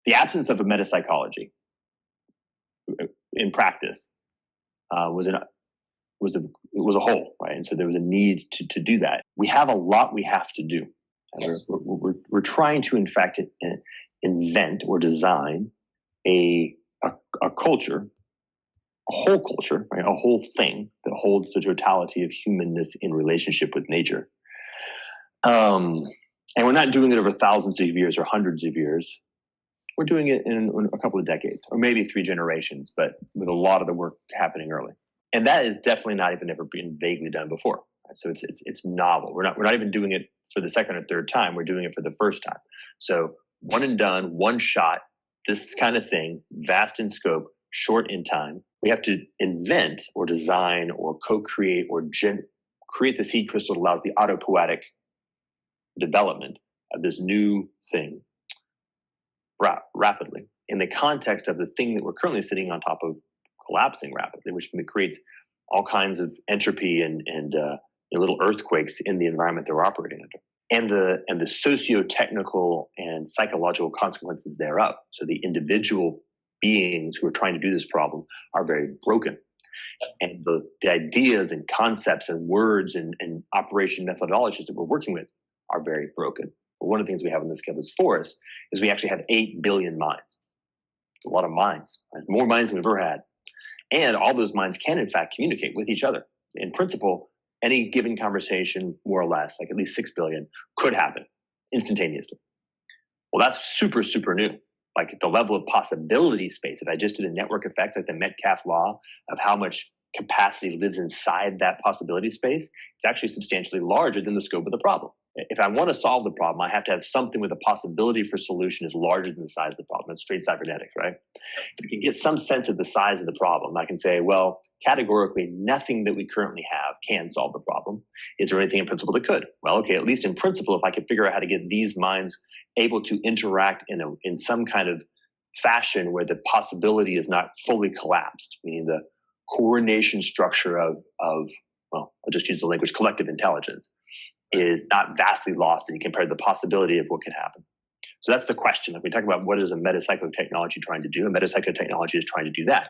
the absence of a meta-psychology in practice was a hole, right? And so there was a need to do that. We have a lot we have to do. Yes. We're trying to, in fact, invent or design a culture, a whole culture, right? A whole thing that holds the totality of humanness in relationship with nature. And we're not doing it over thousands of years or hundreds of years. We're doing it in a couple of decades, or maybe 3 generations, but with a lot of the work happening early. And that is definitely not even ever been vaguely done before. Right? So it's novel. We're not even doing it for the second or third time. We're doing it for the first time. So one and done, one shot, this kind of thing, vast in scope, short in time. We have to invent or design or co-create or create the seed crystal that allows the autopoietic development of this new thing rapidly in the context of the thing that we're currently sitting on top of collapsing rapidly, which creates all kinds of entropy and little earthquakes in the environment that we're operating under, and the socio-technical and psychological consequences thereof. So the individual beings who are trying to do this problem are very broken, and the ideas and concepts and words and operation methodologies that we're working with are very broken. But one of the things we have in the scale of this forest is we actually have 8 billion minds. It's a lot of minds, right? More minds than we've ever had. And all those minds can, in fact, communicate with each other. In principle, any given conversation, more or less, like at least 6 billion, could happen instantaneously. Well, that's super, super new. Like the level of possibility space, if I just did a network effect, like the Metcalfe law of how much capacity lives inside that possibility space, it's actually substantially larger than the scope of the problem. If I want to solve the problem, I have to have something where the possibility for solution is larger than the size of the problem. That's straight cybernetics, right? If you can get some sense of the size of the problem, I can say, well, categorically, nothing that we currently have can solve the problem. Is there anything in principle that could? Well, okay, at least in principle, if I could figure out how to get these minds able to interact in some kind of fashion where the possibility is not fully collapsed, meaning the coordination structure of well, I'll just use the language collective intelligence, is not vastly lost if you compare the possibility of what could happen. So that's the question. Like we talk about what is a meta-psychotechnology trying to do, and meta-psychotechnology is trying to do that.